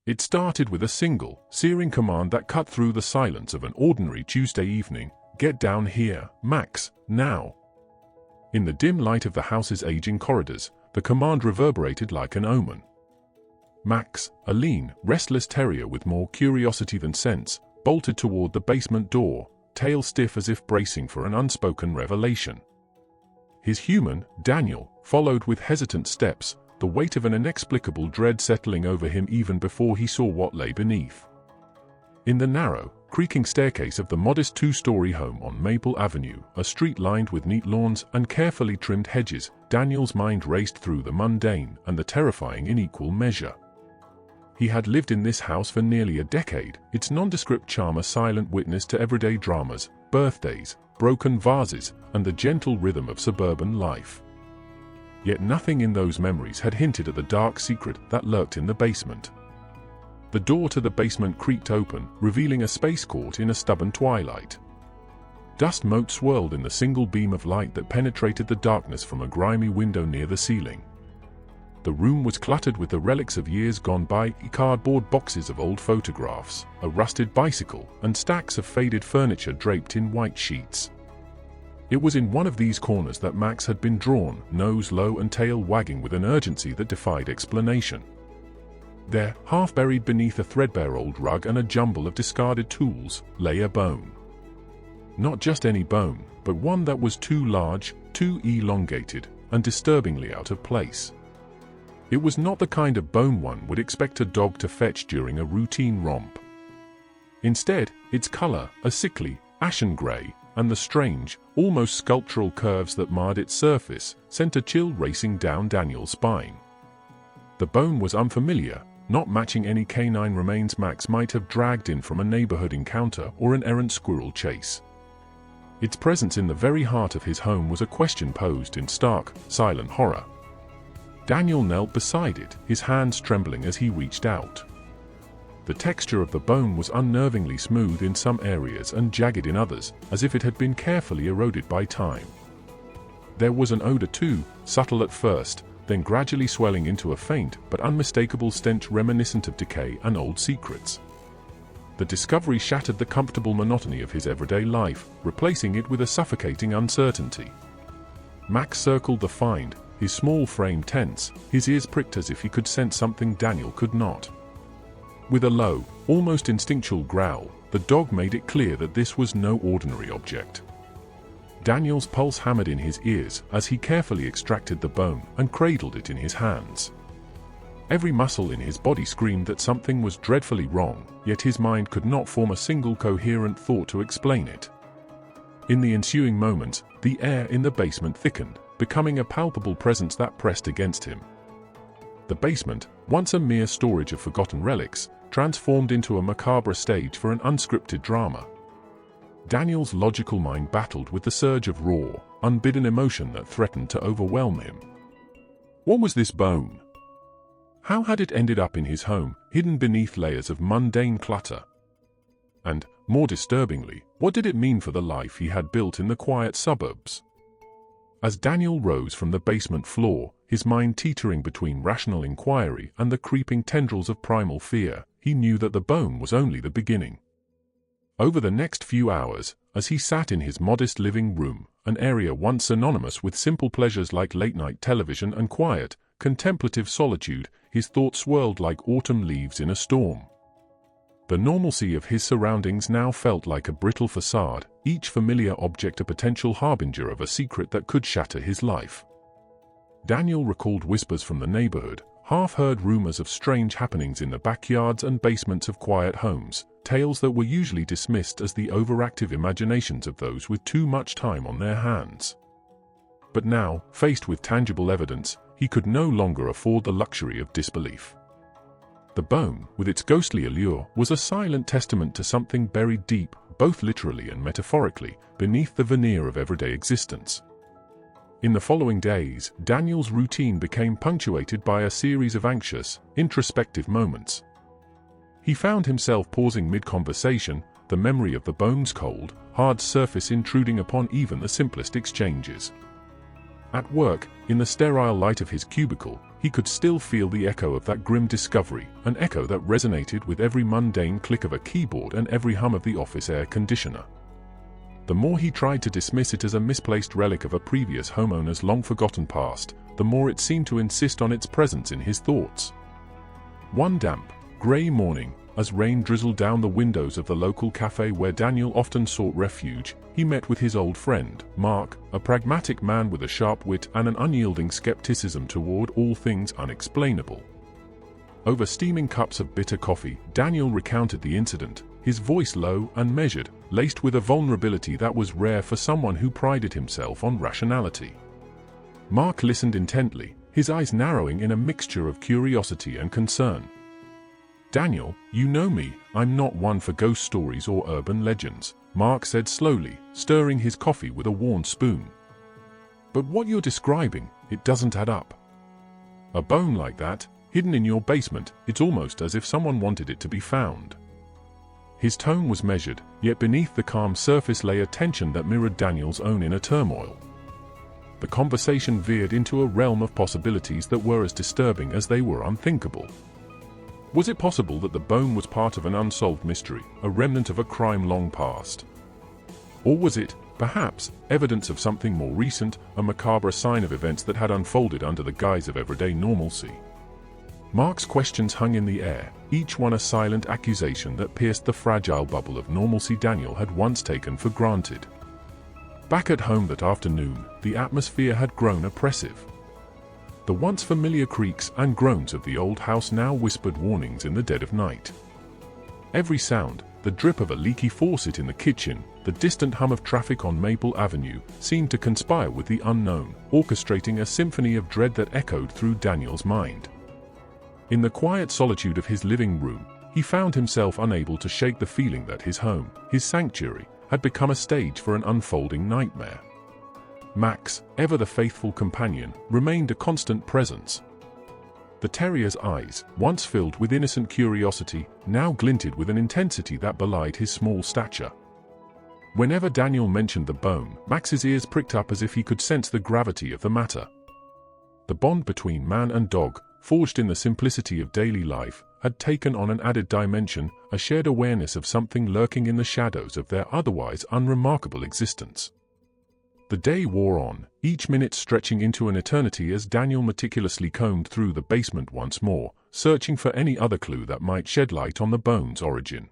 It started with a single, searing command that cut through the silence of an ordinary Tuesday evening. "Get down here, Max, now." In the dim light of the house's aging corridors, the command reverberated like an omen. Max, a lean, restless terrier with more curiosity than sense, bolted toward the basement door, tail stiff as if bracing for an unspoken revelation. His human, Daniel, followed with hesitant steps, the weight of an inexplicable dread settling over him even before he saw what lay beneath. In the narrow, creaking staircase of the modest two-story home on Maple Avenue, a street lined with neat lawns and carefully trimmed hedges, Daniel's mind raced through the mundane and the terrifying in equal measure. He had lived in this house for nearly a decade, its nondescript charm a silent witness to everyday dramas, birthdays, broken vases, and the gentle rhythm of suburban life. Yet nothing in those memories had hinted at the dark secret that lurked in the basement. The door to the basement creaked open, revealing a space caught in a stubborn twilight. Dust motes swirled in the single beam of light that penetrated the darkness from a grimy window near the ceiling. The room was cluttered with the relics of years gone by, cardboard boxes of old photographs, a rusted bicycle, and stacks of faded furniture draped in white sheets. It was in one of these corners that Max had been drawn, nose low and tail wagging with an urgency that defied explanation. There, half buried beneath a threadbare old rug and a jumble of discarded tools, lay a bone. Not just any bone, but one that was too large, too elongated, and disturbingly out of place. It was not the kind of bone one would expect a dog to fetch during a routine romp. Instead, its color, a sickly, ashen gray, and the strange, almost sculptural curves that marred its surface, sent a chill racing down Daniel's spine. The bone was unfamiliar, not matching any canine remains Max might have dragged in from a neighborhood encounter or an errant squirrel chase. Its presence in the very heart of his home was a question posed in stark, silent horror. Daniel knelt beside it, his hands trembling as he reached out. The texture of the bone was unnervingly smooth in some areas and jagged in others, as if it had been carefully eroded by time. There was an odor too, subtle at first, then gradually swelling into a faint but unmistakable stench reminiscent of decay and old secrets. The discovery shattered the comfortable monotony of his everyday life, replacing it with a suffocating uncertainty. Max circled the find, his small frame tense, his ears pricked as if he could sense something Daniel could not. With a low, almost instinctual growl, the dog made it clear that this was no ordinary object. Daniel's pulse hammered in his ears as he carefully extracted the bone and cradled it in his hands. Every muscle in his body screamed that something was dreadfully wrong, yet his mind could not form a single coherent thought to explain it. In the ensuing moments, the air in the basement thickened, becoming a palpable presence that pressed against him. The basement, once a mere storage of forgotten relics, transformed into a macabre stage for an unscripted drama. Daniel's logical mind battled with the surge of raw, unbidden emotion that threatened to overwhelm him. What was this bone? How had it ended up in his home, hidden beneath layers of mundane clutter? And, more disturbingly, what did it mean for the life he had built in the quiet suburbs? As Daniel rose from the basement floor, his mind teetering between rational inquiry and the creeping tendrils of primal fear, he knew that the bone was only the beginning. Over the next few hours, as he sat in his modest living room, an area once synonymous with simple pleasures like late-night television and quiet, contemplative solitude, his thoughts swirled like autumn leaves in a storm. The normalcy of his surroundings now felt like a brittle facade, each familiar object a potential harbinger of a secret that could shatter his life. Daniel recalled whispers from the neighborhood, half-heard rumors of strange happenings in the backyards and basements of quiet homes, tales that were usually dismissed as the overactive imaginations of those with too much time on their hands. But now, faced with tangible evidence, he could no longer afford the luxury of disbelief. The bone, with its ghostly allure, was a silent testament to something buried deep, both literally and metaphorically, beneath the veneer of everyday existence. In the following days, Daniel's routine became punctuated by a series of anxious, introspective moments. He found himself pausing mid-conversation, the memory of the bone's cold, hard surface intruding upon even the simplest exchanges. At work, in the sterile light of his cubicle, he could still feel the echo of that grim discovery, an echo that resonated with every mundane click of a keyboard and every hum of the office air conditioner. The more he tried to dismiss it as a misplaced relic of a previous homeowner's long-forgotten past, the more it seemed to insist on its presence in his thoughts. One damp, grey morning, as rain drizzled down the windows of the local cafe where Daniel often sought refuge, he met with his old friend, Mark, a pragmatic man with a sharp wit and an unyielding skepticism toward all things unexplainable. Over steaming cups of bitter coffee, Daniel recounted the incident, his voice low and measured, laced with a vulnerability that was rare for someone who prided himself on rationality. Mark listened intently, his eyes narrowing in a mixture of curiosity and concern. "Daniel, you know me, I'm not one for ghost stories or urban legends," Mark said slowly, stirring his coffee with a worn spoon. "But what you're describing, it doesn't add up. A bone like that, hidden in your basement, it's almost as if someone wanted it to be found." His tone was measured, yet beneath the calm surface lay a tension that mirrored Daniel's own inner turmoil. The conversation veered into a realm of possibilities that were as disturbing as they were unthinkable. Was it possible that the bone was part of an unsolved mystery, a remnant of a crime long past? Or was it, perhaps, evidence of something more recent, a macabre sign of events that had unfolded under the guise of everyday normalcy? Mark's questions hung in the air, each one a silent accusation that pierced the fragile bubble of normalcy Daniel had once taken for granted. Back at home that afternoon, the atmosphere had grown oppressive. The once familiar creaks and groans of the old house now whispered warnings in the dead of night. Every sound, the drip of a leaky faucet in the kitchen, the distant hum of traffic on Maple Avenue, seemed to conspire with the unknown, orchestrating a symphony of dread that echoed through Daniel's mind. In the quiet solitude of his living room, he found himself unable to shake the feeling that his home, his sanctuary, had become a stage for an unfolding nightmare. Max, ever the faithful companion, remained a constant presence. The terrier's eyes, once filled with innocent curiosity, now glinted with an intensity that belied his small stature. Whenever Daniel mentioned the bone, Max's ears pricked up as if he could sense the gravity of the matter. The bond between man and dog, forged in the simplicity of daily life, had taken on an added dimension, a shared awareness of something lurking in the shadows of their otherwise unremarkable existence. The day wore on, each minute stretching into an eternity as Daniel meticulously combed through the basement once more, searching for any other clue that might shed light on the bone's origin.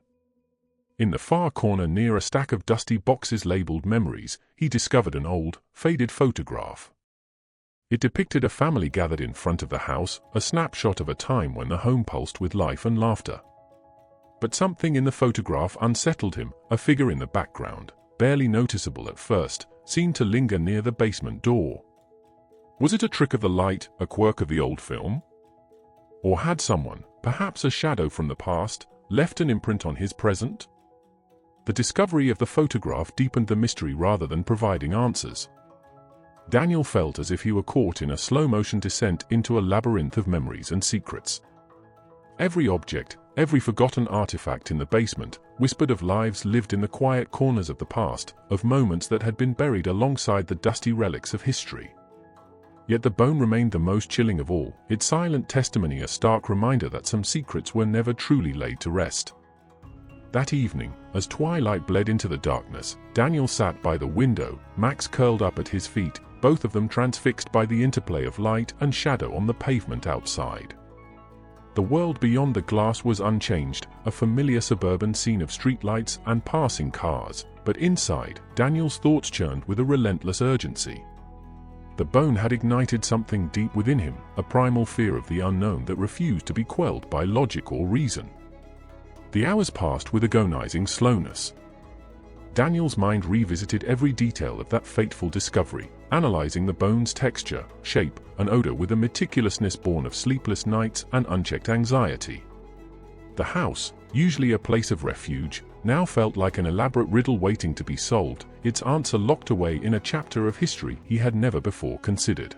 In the far corner near a stack of dusty boxes labeled Memories, he discovered an old, faded photograph. It depicted a family gathered in front of the house, a snapshot of a time when the home pulsed with life and laughter. But something in the photograph unsettled him. A figure in the background, barely noticeable at first, seemed to linger near the basement door. Was it a trick of the light, a quirk of the old film? Or had someone, perhaps a shadow from the past, left an imprint on his present? The discovery of the photograph deepened the mystery rather than providing answers. Daniel felt as if he were caught in a slow-motion descent into a labyrinth of memories and secrets. Every object, every forgotten artifact in the basement, whispered of lives lived in the quiet corners of the past, of moments that had been buried alongside the dusty relics of history. Yet the bone remained the most chilling of all, its silent testimony a stark reminder that some secrets were never truly laid to rest. That evening, as twilight bled into the darkness, Daniel sat by the window, Max curled up at his feet, both of them transfixed by the interplay of light and shadow on the pavement outside. The world beyond the glass was unchanged, a familiar suburban scene of streetlights and passing cars, but inside, Daniel's thoughts churned with a relentless urgency. The bone had ignited something deep within him, a primal fear of the unknown that refused to be quelled by logic or reason. The hours passed with agonizing slowness. Daniel's mind revisited every detail of that fateful discovery, analyzing the bone's texture, shape, and odor with a meticulousness born of sleepless nights and unchecked anxiety. The house, usually a place of refuge, now felt like an elaborate riddle waiting to be solved, its answer locked away in a chapter of history he had never before considered.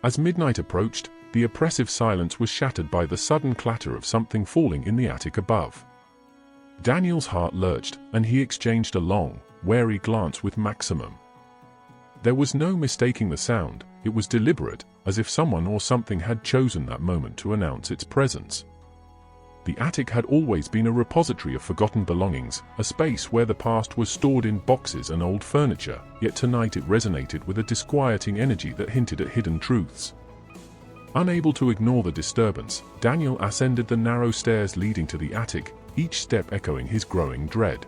As midnight approached, the oppressive silence was shattered by the sudden clatter of something falling in the attic above. Daniel's heart lurched, and he exchanged a long, wary glance with Maximum. There was no mistaking the sound, it was deliberate, as if someone or something had chosen that moment to announce its presence. The attic had always been a repository of forgotten belongings, a space where the past was stored in boxes and old furniture, yet tonight it resonated with a disquieting energy that hinted at hidden truths. Unable to ignore the disturbance, Daniel ascended the narrow stairs leading to the attic, each step echoing his growing dread.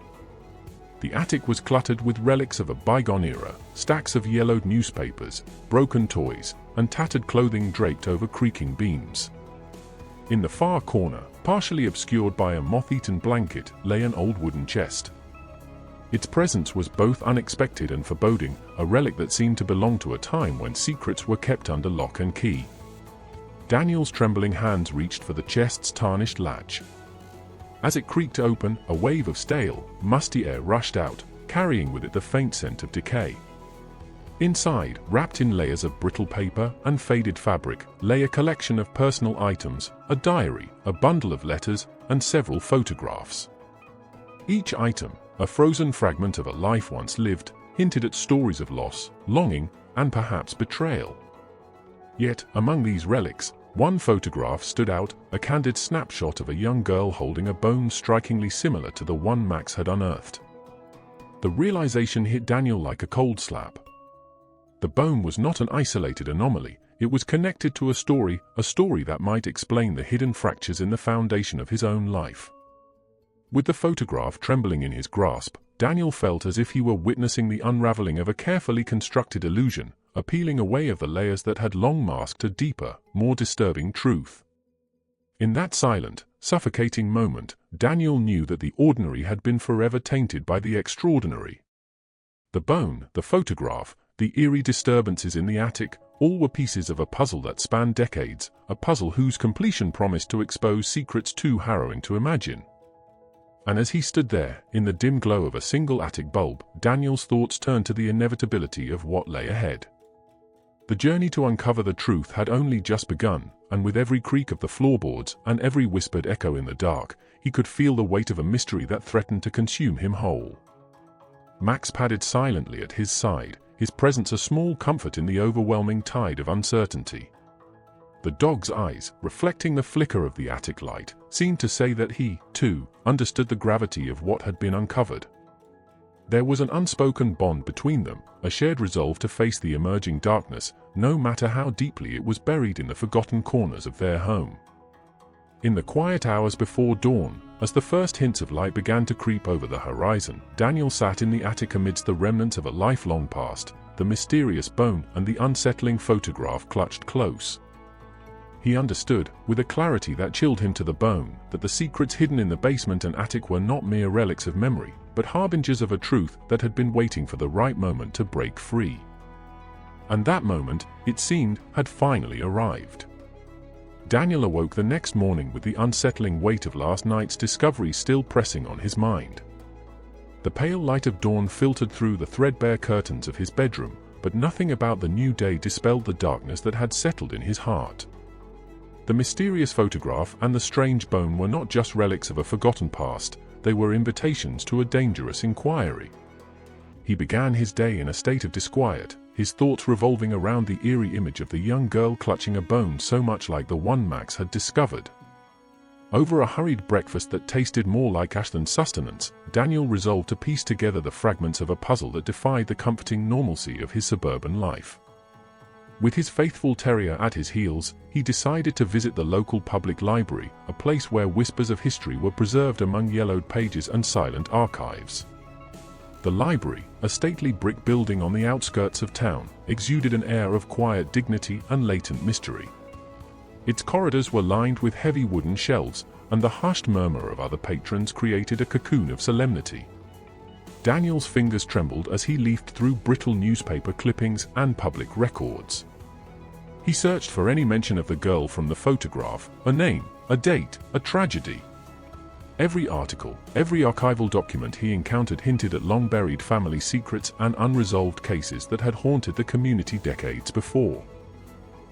The attic was cluttered with relics of a bygone era, stacks of yellowed newspapers, broken toys, and tattered clothing draped over creaking beams. In the far corner, partially obscured by a moth-eaten blanket, lay an old wooden chest. Its presence was both unexpected and foreboding, a relic that seemed to belong to a time when secrets were kept under lock and key. Daniel's trembling hands reached for the chest's tarnished latch. As it creaked open, a wave of stale, musty air rushed out, carrying with it the faint scent of decay. Inside, wrapped in layers of brittle paper and faded fabric, lay a collection of personal items, a diary, a bundle of letters, and several photographs. Each item, a frozen fragment of a life once lived, hinted at stories of loss, longing, and perhaps betrayal. Yet, among these relics, one photograph stood out, a candid snapshot of a young girl holding a bone strikingly similar to the one Max had unearthed. The realization hit Daniel like a cold slap. The bone was not an isolated anomaly, it was connected to a story that might explain the hidden fractures in the foundation of his own life. With the photograph trembling in his grasp, Daniel felt as if he were witnessing the unraveling of a carefully constructed illusion, a peeling away of the layers that had long masked a deeper, more disturbing truth. In that silent, suffocating moment, Daniel knew that the ordinary had been forever tainted by the extraordinary. The bone, the photograph, the eerie disturbances in the attic, all were pieces of a puzzle that spanned decades, a puzzle whose completion promised to expose secrets too harrowing to imagine. And as he stood there, in the dim glow of a single attic bulb, Daniel's thoughts turned to the inevitability of what lay ahead. The journey to uncover the truth had only just begun, and with every creak of the floorboards and every whispered echo in the dark, he could feel the weight of a mystery that threatened to consume him whole. Max padded silently at his side, his presence a small comfort in the overwhelming tide of uncertainty. The dog's eyes, reflecting the flicker of the attic light, seemed to say that he, too, understood the gravity of what had been uncovered. There was an unspoken bond between them, a shared resolve to face the emerging darkness, no matter how deeply it was buried in the forgotten corners of their home. In the quiet hours before dawn, as the first hints of light began to creep over the horizon, Daniel sat in the attic amidst the remnants of a lifelong past, the mysterious bone and the unsettling photograph clutched close. He understood, with a clarity that chilled him to the bone, that the secrets hidden in the basement and attic were not mere relics of memory, but harbingers of a truth that had been waiting for the right moment to break free. And that moment, it seemed, had finally arrived. Daniel awoke the next morning with the unsettling weight of last night's discovery still pressing on his mind. The pale light of dawn filtered through the threadbare curtains of his bedroom, but nothing about the new day dispelled the darkness that had settled in his heart. The mysterious photograph and the strange bone were not just relics of a forgotten past, they were invitations to a dangerous inquiry. He began his day in a state of disquiet, his thoughts revolving around the eerie image of the young girl clutching a bone so much like the one Max had discovered. Over a hurried breakfast that tasted more like ash than sustenance, Daniel resolved to piece together the fragments of a puzzle that defied the comforting normalcy of his suburban life. With his faithful terrier at his heels, he decided to visit the local public library, a place where whispers of history were preserved among yellowed pages and silent archives. The library, a stately brick building on the outskirts of town, exuded an air of quiet dignity and latent mystery. Its corridors were lined with heavy wooden shelves, and the hushed murmur of other patrons created a cocoon of solemnity. Daniel's fingers trembled as he leafed through brittle newspaper clippings and public records. He searched for any mention of the girl from the photograph, a name, a date, a tragedy. Every article, every archival document he encountered hinted at long-buried family secrets and unresolved cases that had haunted the community decades before.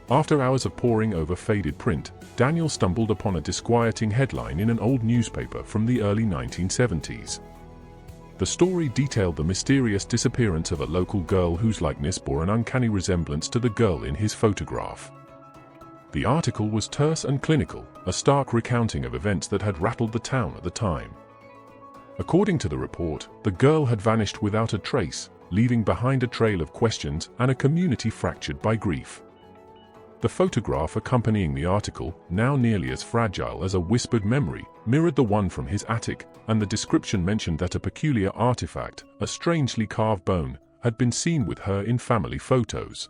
After hours of poring over faded print, Daniel stumbled upon a disquieting headline in an old newspaper from the early 1970s. The story detailed the mysterious disappearance of a local girl whose likeness bore an uncanny resemblance to the girl in his photograph. The article was terse and clinical, a stark recounting of events that had rattled the town at the time. According to the report, the girl had vanished without a trace, leaving behind a trail of questions and a community fractured by grief. The photograph accompanying the article, now nearly as fragile as a whispered memory, mirrored the one from his attic, and the description mentioned that a peculiar artifact, a strangely carved bone, had been seen with her in family photos.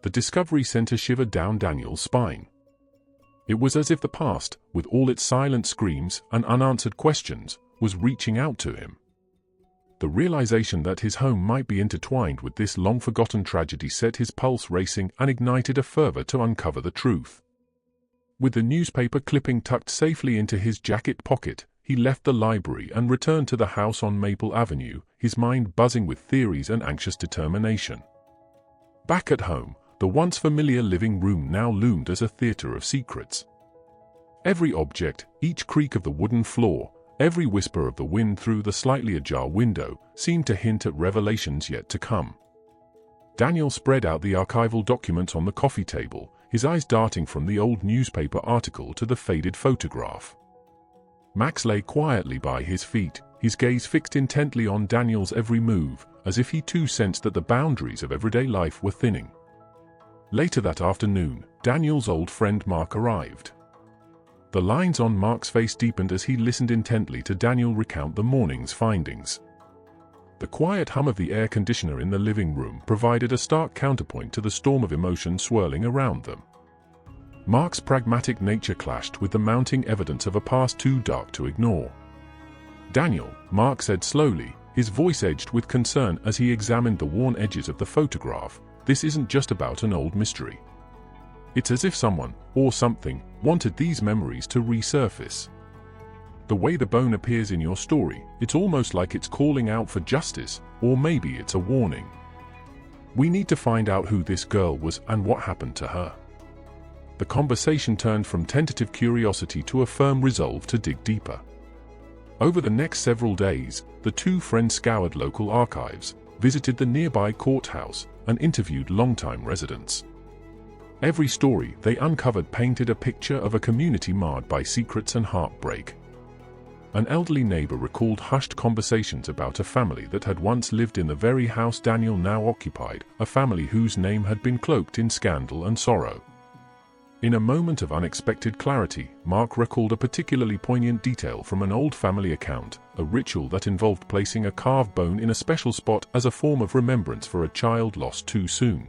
The discovery sent a shiver down Daniel's spine. It was as if the past, with all its silent screams and unanswered questions, was reaching out to him. The realization that his home might be intertwined with this long-forgotten tragedy set his pulse racing and ignited a fervor to uncover the truth. With the newspaper clipping tucked safely into his jacket pocket, he left the library and returned to the house on Maple Avenue, his mind buzzing with theories and anxious determination. Back at home, the once familiar living room now loomed as a theater of secrets. Every object, each creak of the wooden floor, every whisper of the wind through the slightly ajar window seemed to hint at revelations yet to come. Daniel spread out the archival documents on the coffee table, his eyes darting from the old newspaper article to the faded photograph. Max lay quietly by his feet, his gaze fixed intently on Daniel's every move, as if he too sensed that the boundaries of everyday life were thinning. Later that afternoon, Daniel's old friend Mark arrived. The lines on Mark's face deepened as he listened intently to Daniel recount the morning's findings. The quiet hum of the air conditioner in the living room provided a stark counterpoint to the storm of emotion swirling around them. Mark's pragmatic nature clashed with the mounting evidence of a past too dark to ignore. "Daniel," Mark said slowly, his voice edged with concern as he examined the worn edges of the photograph, "this isn't just about an old mystery. It's as if someone, or something, wanted these memories to resurface. The way the bone appears in your story, it's almost like it's calling out for justice, or maybe it's a warning. We need to find out who this girl was and what happened to her." The conversation turned from tentative curiosity to a firm resolve to dig deeper. Over the next several days, the two friends scoured local archives, visited the nearby courthouse, and interviewed longtime residents. Every story they uncovered painted a picture of a community marred by secrets and heartbreak. An elderly neighbor recalled hushed conversations about a family that had once lived in the very house Daniel now occupied, a family whose name had been cloaked in scandal and sorrow. In a moment of unexpected clarity, Mark recalled a particularly poignant detail from an old family account, a ritual that involved placing a carved bone in a special spot as a form of remembrance for a child lost too soon.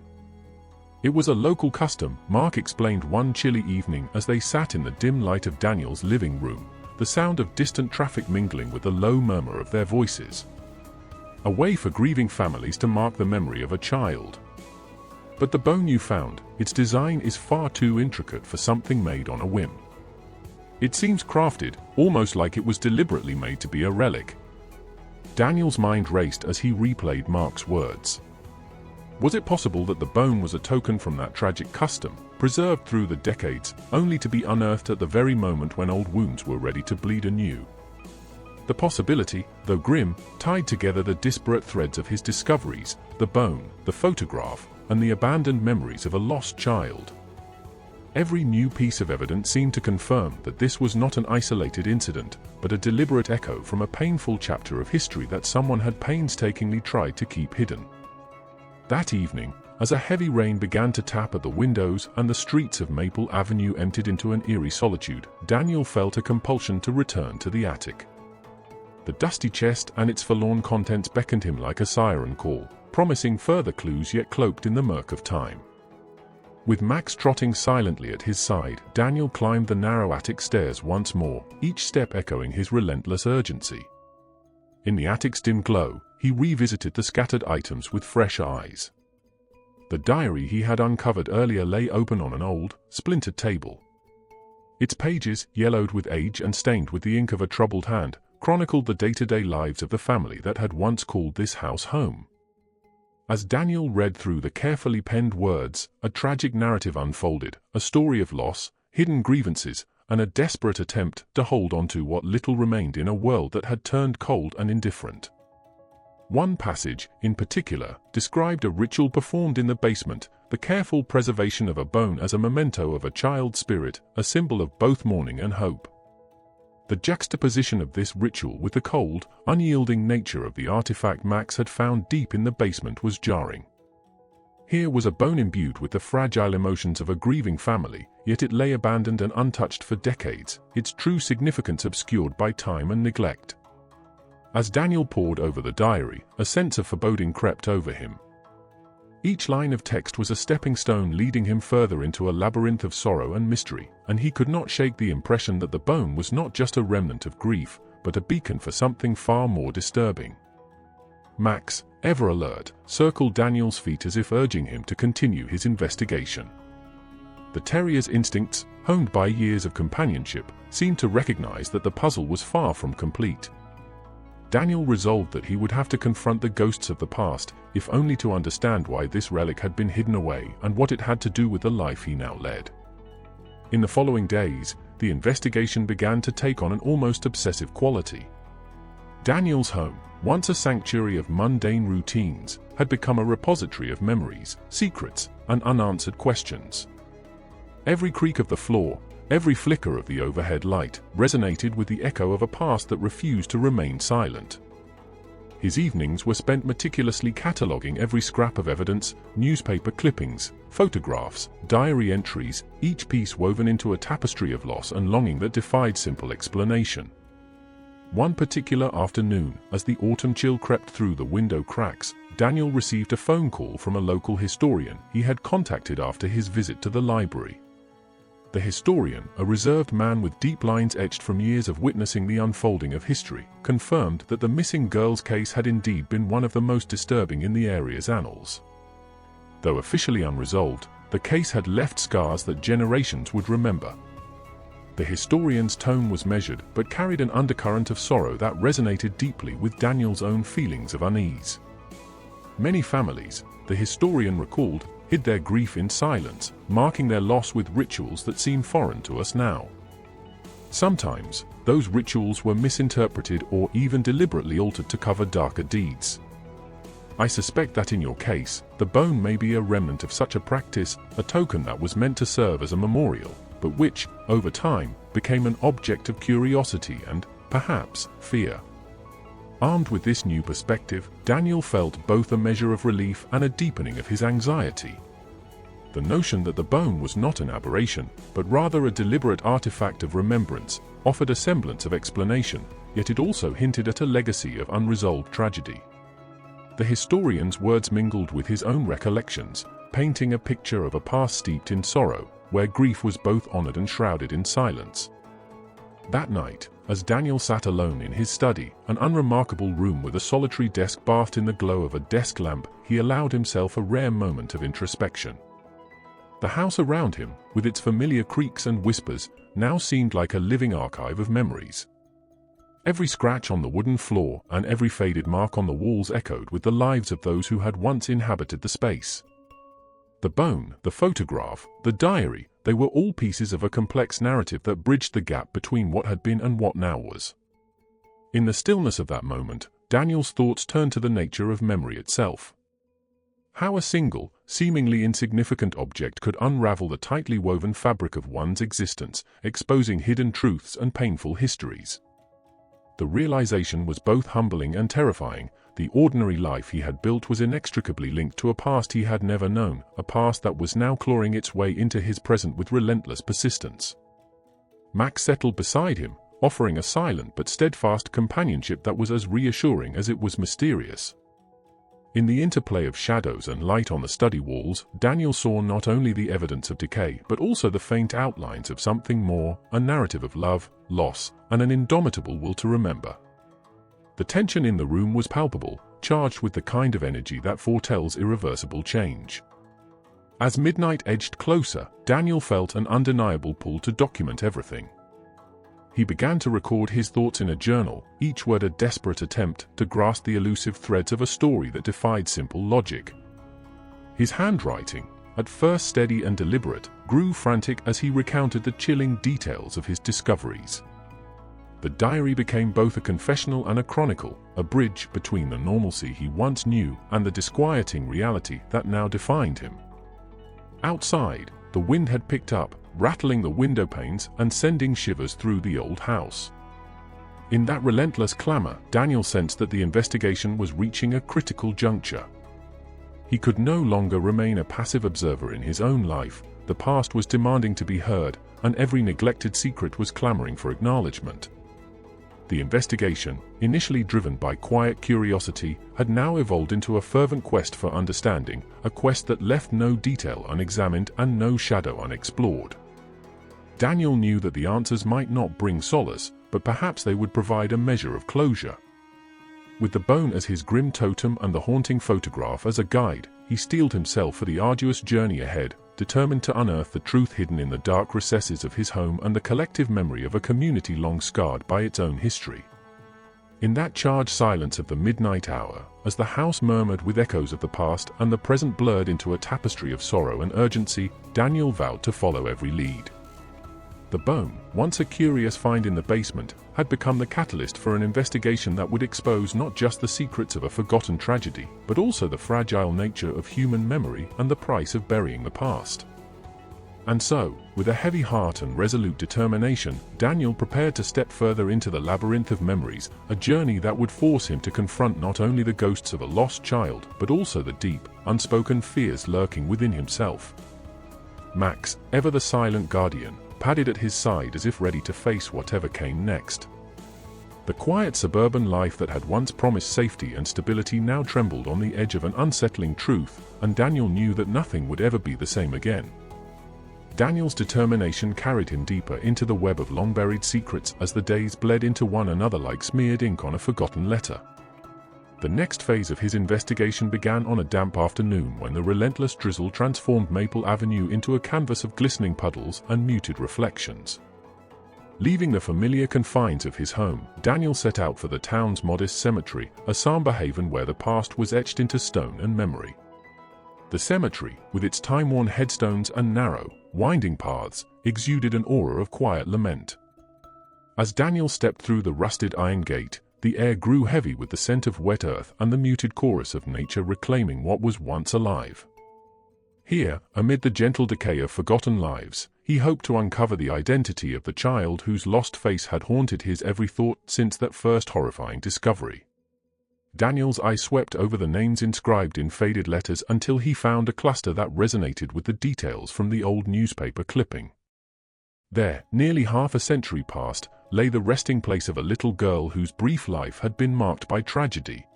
It was a local custom, Mark explained one chilly evening as they sat in the dim light of Daniel's living room, the sound of distant traffic mingling with the low murmur of their voices. A way for grieving families to mark the memory of a child. "But the bone you found, its design is far too intricate for something made on a whim. It seems crafted, almost like it was deliberately made to be a relic." Daniel's mind raced as he replayed Mark's words. Was it possible that the bone was a token from that tragic custom, preserved through the decades, only to be unearthed at the very moment when old wounds were ready to bleed anew? The possibility, though grim, tied together the disparate threads of his discoveries, the bone, the photograph, and the abandoned memories of a lost child. Every new piece of evidence seemed to confirm that this was not an isolated incident, but a deliberate echo from a painful chapter of history that someone had painstakingly tried to keep hidden. That evening, as a heavy rain began to tap at the windows and the streets of Maple Avenue emptied into an eerie solitude, Daniel felt a compulsion to return to the attic. The dusty chest and its forlorn contents beckoned him like a siren call, promising further clues yet cloaked in the murk of time. With Max trotting silently at his side, Daniel climbed the narrow attic stairs once more, each step echoing his relentless urgency. In the attic's dim glow, he revisited the scattered items with fresh eyes. The diary he had uncovered earlier lay open on an old, splintered table. Its pages, yellowed with age and stained with the ink of a troubled hand, chronicled the day-to-day lives of the family that had once called this house home. As Daniel read through the carefully penned words, a tragic narrative unfolded, a story of loss, hidden grievances, and a desperate attempt to hold on to what little remained in a world that had turned cold and indifferent. One passage, in particular, described a ritual performed in the basement, the careful preservation of a bone as a memento of a child's spirit, a symbol of both mourning and hope. The juxtaposition of this ritual with the cold, unyielding nature of the artifact Max had found deep in the basement was jarring. Here was a bone imbued with the fragile emotions of a grieving family, yet it lay abandoned and untouched for decades, its true significance obscured by time and neglect. As Daniel pored over the diary, a sense of foreboding crept over him. Each line of text was a stepping stone leading him further into a labyrinth of sorrow and mystery, and he could not shake the impression that the bone was not just a remnant of grief, but a beacon for something far more disturbing. Max, ever alert, circled Daniel's feet as if urging him to continue his investigation. The terrier's instincts, honed by years of companionship, seemed to recognize that the puzzle was far from complete. Daniel resolved that he would have to confront the ghosts of the past, if only to understand why this relic had been hidden away and what it had to do with the life he now led. In the following days, the investigation began to take on an almost obsessive quality. Daniel's home, once a sanctuary of mundane routines, had become a repository of memories, secrets, and unanswered questions. Every creak of the floor, every flicker of the overhead light, resonated with the echo of a past that refused to remain silent. His evenings were spent meticulously cataloguing every scrap of evidence, newspaper clippings, photographs, diary entries, each piece woven into a tapestry of loss and longing that defied simple explanation. One particular afternoon, as the autumn chill crept through the window cracks, Daniel received a phone call from a local historian he had contacted after his visit to the library. The historian, a reserved man with deep lines etched from years of witnessing the unfolding of history, confirmed that the missing girl's case had indeed been one of the most disturbing in the area's annals. Though officially unresolved, the case had left scars that generations would remember. The historian's tone was measured but carried an undercurrent of sorrow that resonated deeply with Daniel's own feelings of unease. Many families, the historian recalled, hid their grief in silence, marking their loss with rituals that seem foreign to us now. Sometimes, those rituals were misinterpreted or even deliberately altered to cover darker deeds. I suspect that in your case, the bone may be a remnant of such a practice, a token that was meant to serve as a memorial, but which, over time, became an object of curiosity and, perhaps, fear. Armed with this new perspective, Daniel felt both a measure of relief and a deepening of his anxiety. The notion that the bone was not an aberration, but rather a deliberate artifact of remembrance, offered a semblance of explanation, yet it also hinted at a legacy of unresolved tragedy. The historian's words mingled with his own recollections, painting a picture of a past steeped in sorrow, where grief was both honored and shrouded in silence. That night, as Daniel sat alone in his study, an unremarkable room with a solitary desk bathed in the glow of a desk lamp, he allowed himself a rare moment of introspection. The house around him, with its familiar creaks and whispers, now seemed like a living archive of memories. Every scratch on the wooden floor and every faded mark on the walls echoed with the lives of those who had once inhabited the space. The bone, the photograph, the diary, they were all pieces of a complex narrative that bridged the gap between what had been and what now was. In the stillness of that moment, Daniel's thoughts turned to the nature of memory itself. How a single, seemingly insignificant object could unravel the tightly woven fabric of one's existence, exposing hidden truths and painful histories. The realization was both humbling and terrifying. The ordinary life he had built was inextricably linked to a past he had never known, a past that was now clawing its way into his present with relentless persistence. Max settled beside him, offering a silent but steadfast companionship that was as reassuring as it was mysterious. In the interplay of shadows and light on the study walls, Daniel saw not only the evidence of decay but also the faint outlines of something more, a narrative of love, loss, and an indomitable will to remember. The tension in the room was palpable, charged with the kind of energy that foretells irreversible change. As midnight edged closer, Daniel felt an undeniable pull to document everything. He began to record his thoughts in a journal, each word a desperate attempt to grasp the elusive threads of a story that defied simple logic. His handwriting, at first steady and deliberate, grew frantic as he recounted the chilling details of his discoveries. The diary became both a confessional and a chronicle, a bridge between the normalcy he once knew and the disquieting reality that now defined him. Outside, the wind had picked up, rattling the window panes and sending shivers through the old house. In that relentless clamor, Daniel sensed that the investigation was reaching a critical juncture. He could no longer remain a passive observer in his own life. The past was demanding to be heard, and every neglected secret was clamoring for acknowledgement. The investigation, initially driven by quiet curiosity, had now evolved into a fervent quest for understanding, a quest that left no detail unexamined and no shadow unexplored. Daniel knew that the answers might not bring solace, but perhaps they would provide a measure of closure. With the bone as his grim totem and the haunting photograph as a guide, he steeled himself for the arduous journey ahead, determined to unearth the truth hidden in the dark recesses of his home and the collective memory of a community long scarred by its own history. In that charged silence of the midnight hour, as the house murmured with echoes of the past and the present blurred into a tapestry of sorrow and urgency, Daniel vowed to follow every lead. The bone, once a curious find in the basement, had become the catalyst for an investigation that would expose not just the secrets of a forgotten tragedy, but also the fragile nature of human memory and the price of burying the past. And so, with a heavy heart and resolute determination, Daniel prepared to step further into the labyrinth of memories, a journey that would force him to confront not only the ghosts of a lost child, but also the deep, unspoken fears lurking within himself. Max, ever the silent guardian, padded at his side as if ready to face whatever came next. The quiet suburban life that had once promised safety and stability now trembled on the edge of an unsettling truth, and Daniel knew that nothing would ever be the same again. Daniel's determination carried him deeper into the web of long-buried secrets as the days bled into one another like smeared ink on a forgotten letter. The next phase of his investigation began on a damp afternoon when the relentless drizzle transformed Maple Avenue into a canvas of glistening puddles and muted reflections. Leaving the familiar confines of his home, Daniel set out for the town's modest cemetery, a somber haven where the past was etched into stone and memory. The cemetery, with its time-worn headstones and narrow, winding paths, exuded an aura of quiet lament. As Daniel stepped through the rusted iron gate, the air grew heavy with the scent of wet earth and the muted chorus of nature reclaiming what was once alive. Here, amid the gentle decay of forgotten lives, he hoped to uncover the identity of the child whose lost face had haunted his every thought since that first horrifying discovery. Daniel's eye swept over the names inscribed in faded letters until he found a cluster that resonated with the details from the old newspaper clipping. There, nearly half a century past, lay the resting place of a little girl whose brief life had been marked by tragedy.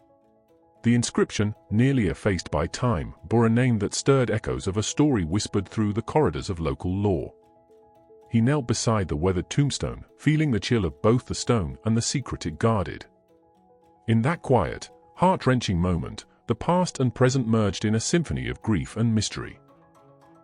The inscription, nearly effaced by time, bore a name that stirred echoes of a story whispered through the corridors of local law. He knelt beside the weathered tombstone, feeling the chill of both the stone and the secret it guarded. In that quiet, heart-wrenching moment, the past and present merged in a symphony of grief and mystery.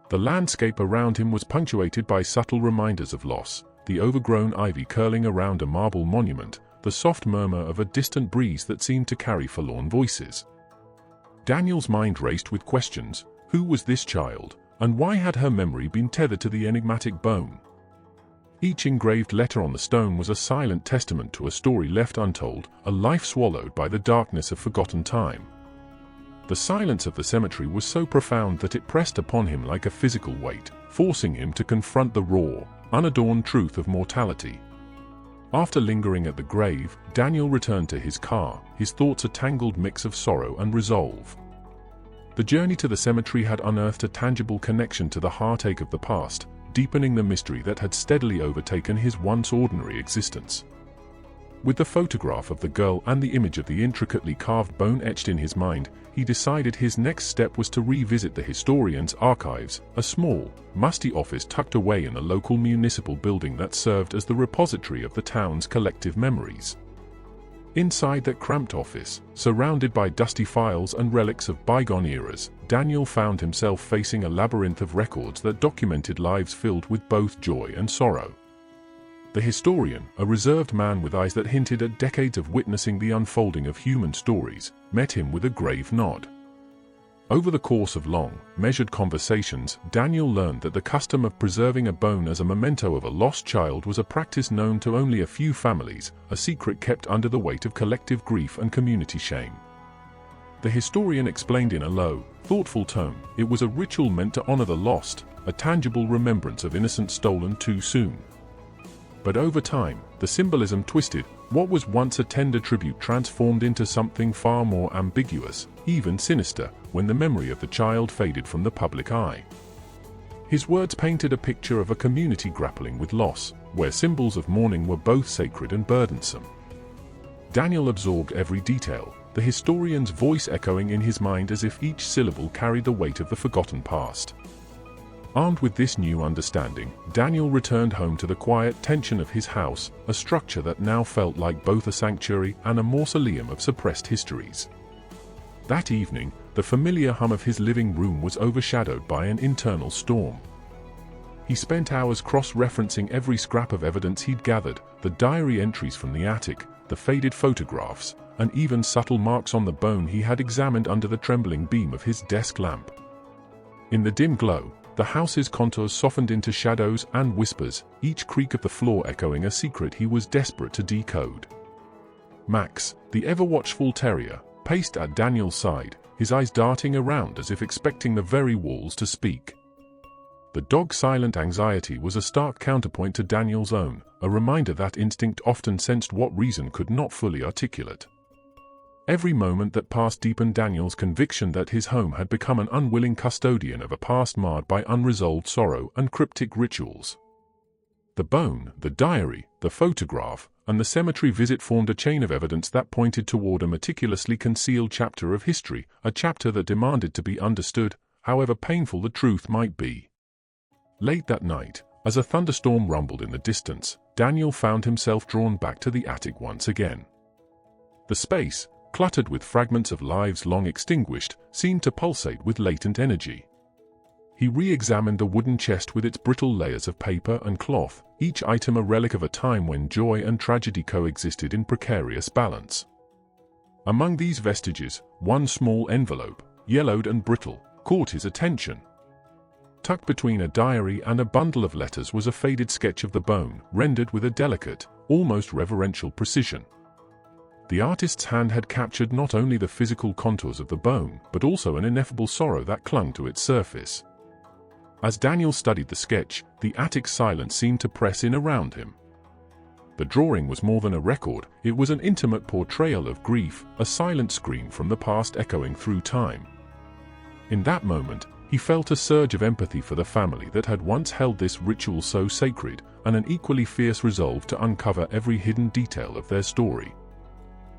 The landscape around him was punctuated by subtle reminders of loss, the overgrown ivy curling around a marble monument, the soft murmur of a distant breeze that seemed to carry forlorn voices. Daniel's mind raced with questions: who was this child, and why had her memory been tethered to the enigmatic bone? Each engraved letter on the stone was a silent testament to a story left untold, a life swallowed by the darkness of forgotten time. The silence of the cemetery was so profound that it pressed upon him like a physical weight, forcing him to confront the raw, unadorned truth of mortality. After lingering at the grave, Daniel returned to his car, his thoughts a tangled mix of sorrow and resolve. The journey to the cemetery had unearthed a tangible connection to the heartache of the past, deepening the mystery that had steadily overtaken his once ordinary existence. With the photograph of the girl and the image of the intricately carved bone etched in his mind, he decided his next step was to revisit the historian's archives, a small, musty office tucked away in a local municipal building that served as the repository of the town's collective memories. Inside that cramped office, surrounded by dusty files and relics of bygone eras, Daniel found himself facing a labyrinth of records that documented lives filled with both joy and sorrow. The historian, a reserved man with eyes that hinted at decades of witnessing the unfolding of human stories, met him with a grave nod. Over the course of long, measured conversations, Daniel learned that the custom of preserving a bone as a memento of a lost child was a practice known to only a few families, a secret kept under the weight of collective grief and community shame. The historian explained in a low, thoughtful tone, it was a ritual meant to honor the lost, a tangible remembrance of innocence stolen too soon. But over time, the symbolism twisted. What was once a tender tribute transformed into something far more ambiguous, even sinister, when the memory of the child faded from the public eye. His words painted a picture of a community grappling with loss, where symbols of mourning were both sacred and burdensome. Daniel absorbed every detail, the historian's voice echoing in his mind as if each syllable carried the weight of the forgotten past. Armed with this new understanding, Daniel returned home to the quiet tension of his house, a structure that now felt like both a sanctuary and a mausoleum of suppressed histories. That evening, the familiar hum of his living room was overshadowed by an internal storm. He spent hours cross-referencing every scrap of evidence he'd gathered, the diary entries from the attic, the faded photographs, and even subtle marks on the bone he had examined under the trembling beam of his desk lamp. In the dim glow, the house's contours softened into shadows and whispers, each creak of the floor echoing a secret he was desperate to decode. Max, the ever-watchful terrier, paced at Daniel's side, his eyes darting around as if expecting the very walls to speak. The dog's silent anxiety was a stark counterpoint to Daniel's own, a reminder that instinct often sensed what reason could not fully articulate. Every moment that passed deepened Daniel's conviction that his home had become an unwilling custodian of a past marred by unresolved sorrow and cryptic rituals. The bone, the diary, the photograph, and the cemetery visit formed a chain of evidence that pointed toward a meticulously concealed chapter of history, a chapter that demanded to be understood, however painful the truth might be. Late that night, as a thunderstorm rumbled in the distance, Daniel found himself drawn back to the attic once again. The space, cluttered with fragments of lives long extinguished, seemed to pulsate with latent energy. He re-examined the wooden chest with its brittle layers of paper and cloth, each item a relic of a time when joy and tragedy coexisted in precarious balance. Among these vestiges, one small envelope, yellowed and brittle, caught his attention. Tucked between a diary and a bundle of letters was a faded sketch of the bone, rendered with a delicate, almost reverential precision. The artist's hand had captured not only the physical contours of the bone, but also an ineffable sorrow that clung to its surface. As Daniel studied the sketch, the attic's silence seemed to press in around him. The drawing was more than a record, it was an intimate portrayal of grief, a silent scream from the past echoing through time. In that moment, he felt a surge of empathy for the family that had once held this ritual so sacred, and an equally fierce resolve to uncover every hidden detail of their story.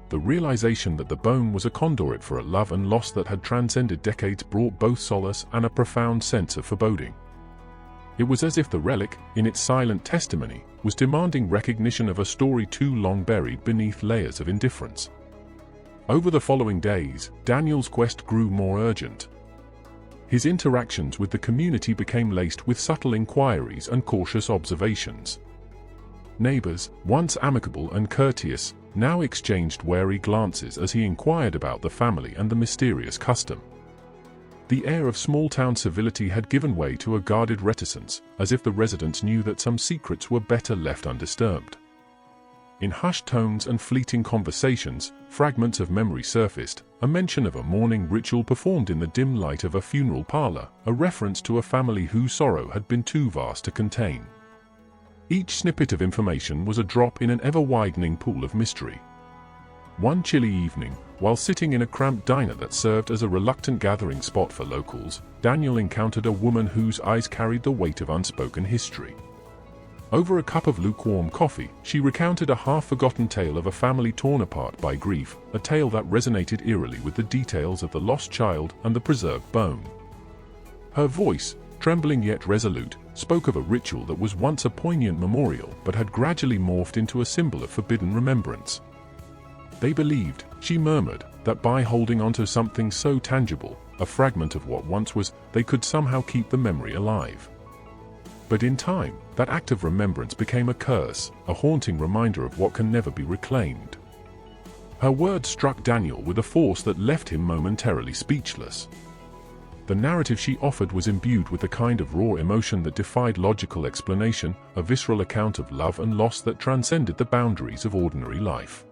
The realization that the bone was a conduit for a love and loss that had transcended decades brought both solace and a profound sense of foreboding. It was as if the relic, in its silent testimony, was demanding recognition of a story too long buried beneath layers of indifference. Over the following days, Daniel's quest grew more urgent. His interactions with the community became laced with subtle inquiries and cautious observations. Neighbors, once amicable and courteous, now exchanged wary glances as he inquired about the family and the mysterious custom. The air of small-town civility had given way to a guarded reticence, as if the residents knew that some secrets were better left undisturbed. In hushed tones and fleeting conversations, fragments of memory surfaced, a mention of a mourning ritual performed in the dim light of a funeral parlor, a reference to a family whose sorrow had been too vast to contain. Each snippet of information was a drop in an ever-widening pool of mystery. One chilly evening, while sitting in a cramped diner that served as a reluctant gathering spot for locals, Daniel encountered a woman whose eyes carried the weight of unspoken history. Over a cup of lukewarm coffee, she recounted a half-forgotten tale of a family torn apart by grief, a tale that resonated eerily with the details of the lost child and the preserved bone. Her voice, trembling yet resolute, spoke of a ritual that was once a poignant memorial but had gradually morphed into a symbol of forbidden remembrance. They believed, she murmured, that by holding onto something so tangible, a fragment of what once was, they could somehow keep the memory alive. But in time, that act of remembrance became a curse, a haunting reminder of what can never be reclaimed. Her words struck Daniel with a force that left him momentarily speechless. The narrative she offered was imbued with the kind of raw emotion that defied logical explanation, a visceral account of love and loss that transcended the boundaries of ordinary life.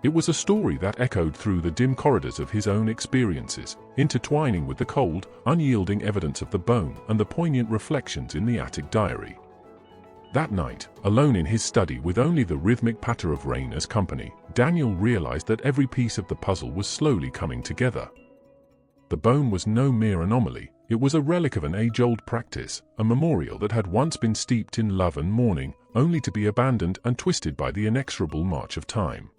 It was a story that echoed through the dim corridors of his own experiences, intertwining with the cold, unyielding evidence of the bone and the poignant reflections in the attic diary. That night, alone in his study with only the rhythmic patter of rain as company, Daniel realized that every piece of the puzzle was slowly coming together. The bone was no mere anomaly, it was a relic of an age-old practice, a memorial that had once been steeped in love and mourning, only to be abandoned and twisted by the inexorable march of time.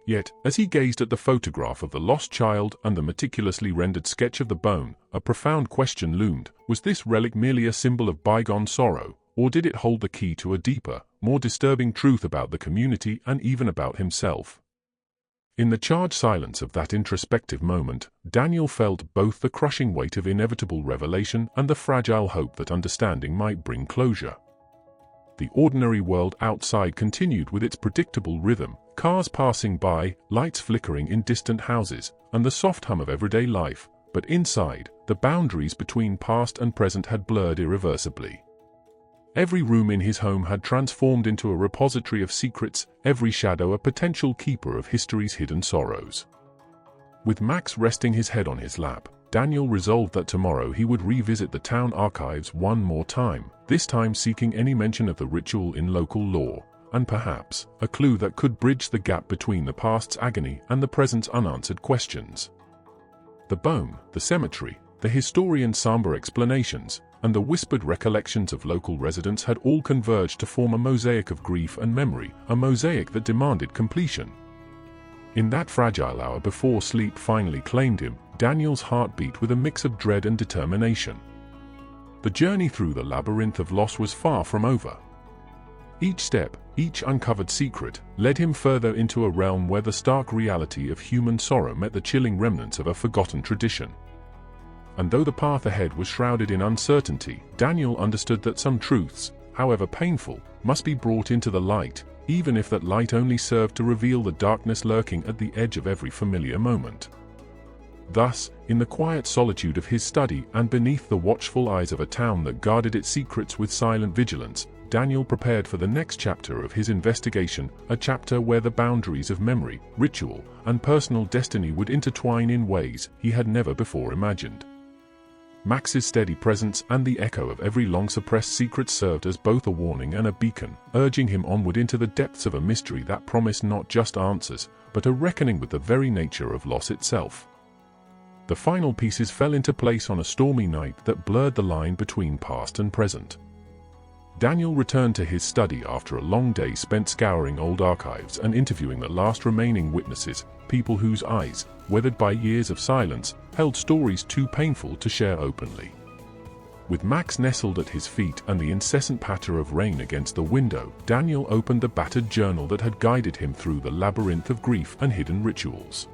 Yet, as he gazed at the photograph of the lost child and the meticulously rendered sketch of the bone, a profound question loomed: was this relic merely a symbol of bygone sorrow, or did it hold the key to a deeper, more disturbing truth about the community and even about himself? In the charged silence of that introspective moment, Daniel felt both the crushing weight of inevitable revelation and the fragile hope that understanding might bring closure. The ordinary world outside continued with its predictable rhythm, cars passing by, lights flickering in distant houses, and the soft hum of everyday life, but inside, the boundaries between past and present had blurred irreversibly. Every room in his home had transformed into a repository of secrets, every shadow a potential keeper of history's hidden sorrows. With Max resting his head on his lap, Daniel resolved that tomorrow he would revisit the town archives one more time, this time seeking any mention of the ritual in local lore, and perhaps a clue that could bridge the gap between the past's agony and the present's unanswered questions. The bone, the cemetery, the historian's somber explanations, and the whispered recollections of local residents had all converged to form a mosaic of grief and memory, a mosaic that demanded completion. In that fragile hour before sleep finally claimed him, Daniel's heart beat with a mix of dread and determination. The journey through the labyrinth of loss was far from over. Each step, each uncovered secret, led him further into a realm where the stark reality of human sorrow met the chilling remnants of a forgotten tradition. And though the path ahead was shrouded in uncertainty, Daniel understood that some truths, however painful, must be brought into the light, even if that light only served to reveal the darkness lurking at the edge of every familiar moment. Thus, in the quiet solitude of his study and beneath the watchful eyes of a town that guarded its secrets with silent vigilance, Daniel prepared for the next chapter of his investigation, a chapter where the boundaries of memory, ritual, and personal destiny would intertwine in ways he had never before imagined. Max's steady presence and the echo of every long-suppressed secret served as both a warning and a beacon, urging him onward into the depths of a mystery that promised not just answers, but a reckoning with the very nature of loss itself. The final pieces fell into place on a stormy night that blurred the line between past and present. Daniel returned to his study after a long day spent scouring old archives and interviewing the last remaining witnesses, people whose eyes, weathered by years of silence, held stories too painful to share openly. With Max nestled at his feet and the incessant patter of rain against the window, Daniel opened the battered journal that had guided him through the labyrinth of grief and hidden rituals.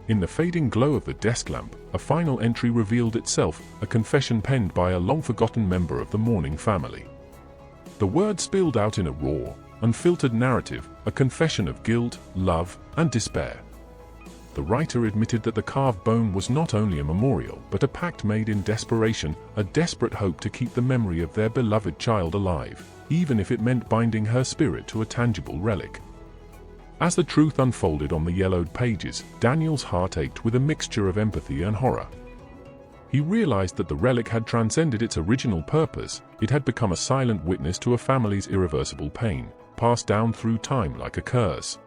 In the fading glow of the desk lamp, a final entry revealed itself, a confession penned by a long-forgotten member of the mourning family. The words spilled out in a raw, unfiltered narrative, a confession of guilt, love, and despair. The writer admitted that the carved bone was not only a memorial but a pact made in desperation, a desperate hope to keep the memory of their beloved child alive, even if it meant binding her spirit to a tangible relic. As the truth unfolded on the yellowed pages, Daniel's heart ached with a mixture of empathy and horror. He realized that the relic had transcended its original purpose. It had become a silent witness to a family's irreversible pain, passed down through time like a curse.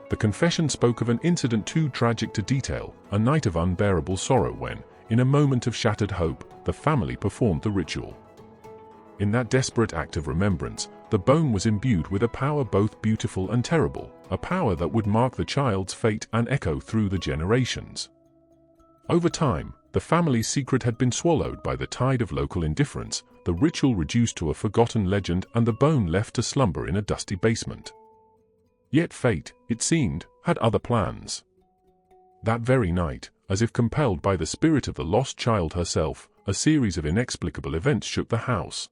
The confession spoke of an incident too tragic to detail, a night of unbearable sorrow when, in a moment of shattered hope, the family performed the ritual. In that desperate act of remembrance, the bone was imbued with a power both beautiful and terrible, a power that would mark the child's fate and echo through the generations. Over time, the family's secret had been swallowed by the tide of local indifference, the ritual reduced to a forgotten legend and the bone left to slumber in a dusty basement. Yet fate, it seemed, had other plans. That very night, as if compelled by the spirit of the lost child herself, a series of inexplicable events shook the house.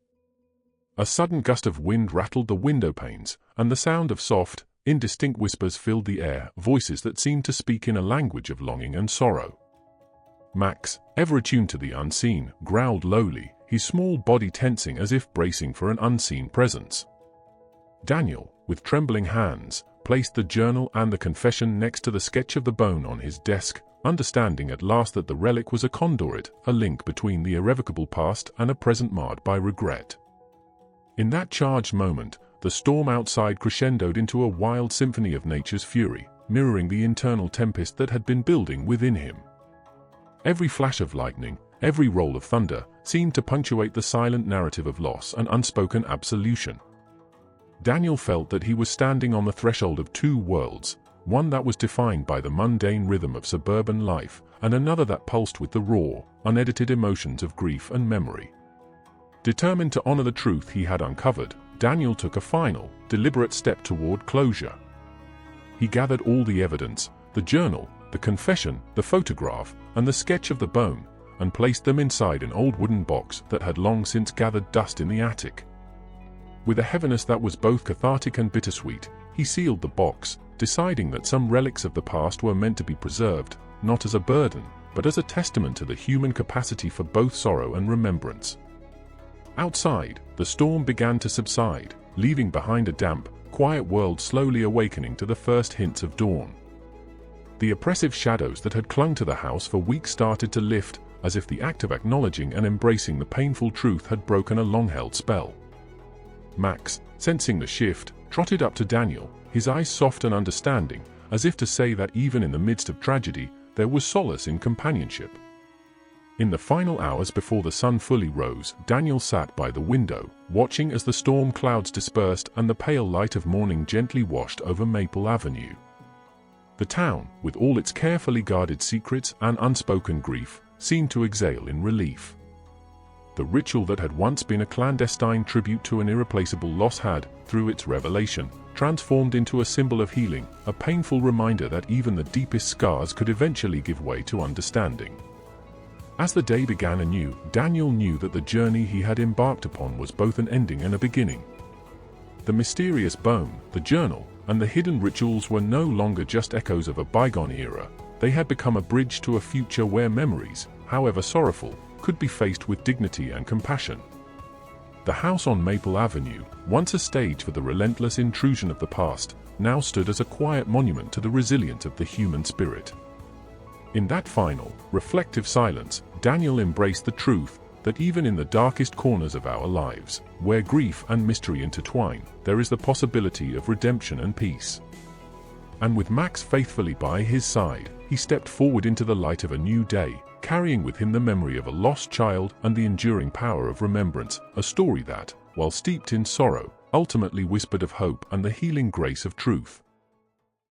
A sudden gust of wind rattled the window panes, and the sound of soft, indistinct whispers filled the air, voices that seemed to speak in a language of longing and sorrow. Max, ever attuned to the unseen, growled lowly, his small body tensing as if bracing for an unseen presence. Daniel, with trembling hands, placed the journal and the confession next to the sketch of the bone on his desk, understanding at last that the relic was a conduit, a link between the irrevocable past and a present marred by regret. In that charged moment, the storm outside crescendoed into a wild symphony of nature's fury, mirroring the internal tempest that had been building within him. Every flash of lightning, every roll of thunder, seemed to punctuate the silent narrative of loss and unspoken absolution. Daniel felt that he was standing on the threshold of two worlds, one that was defined by the mundane rhythm of suburban life, and another that pulsed with the raw, unedited emotions of grief and memory. Determined to honor the truth he had uncovered, Daniel took a final, deliberate step toward closure. He gathered all the evidence, the journal, the confession, the photograph, and the sketch of the bone, and placed them inside an old wooden box that had long since gathered dust in the attic. With a heaviness that was both cathartic and bittersweet, he sealed the box, deciding that some relics of the past were meant to be preserved, not as a burden, but as a testament to the human capacity for both sorrow and remembrance. Outside, the storm began to subside, leaving behind a damp, quiet world slowly awakening to the first hints of dawn. The oppressive shadows that had clung to the house for weeks started to lift, as if the act of acknowledging and embracing the painful truth had broken a long-held spell. Max, sensing the shift, trotted up to Daniel, his eyes soft and understanding, as if to say that even in the midst of tragedy, there was solace in companionship. In the final hours before the sun fully rose, Daniel sat by the window, watching as the storm clouds dispersed and the pale light of morning gently washed over Maple Avenue. The town, with all its carefully guarded secrets and unspoken grief, seemed to exhale in relief. The ritual that had once been a clandestine tribute to an irreplaceable loss had, through its revelation, transformed into a symbol of healing, a painful reminder that even the deepest scars could eventually give way to understanding. As the day began anew, Daniel knew that the journey he had embarked upon was both an ending and a beginning. The mysterious bone, the journal, and the hidden rituals were no longer just echoes of a bygone era. They had become a bridge to a future where memories, however sorrowful, could be faced with dignity and compassion. The house on Maple Avenue, once a stage for the relentless intrusion of the past, now stood as a quiet monument to the resilience of the human spirit. In that final, reflective silence, Daniel embraced the truth that even in the darkest corners of our lives, where grief and mystery intertwine, there is the possibility of redemption and peace. And with Max faithfully by his side, he stepped forward into the light of a new day, carrying with him the memory of a lost child and the enduring power of remembrance, a story that, while steeped in sorrow, ultimately whispered of hope and the healing grace of truth.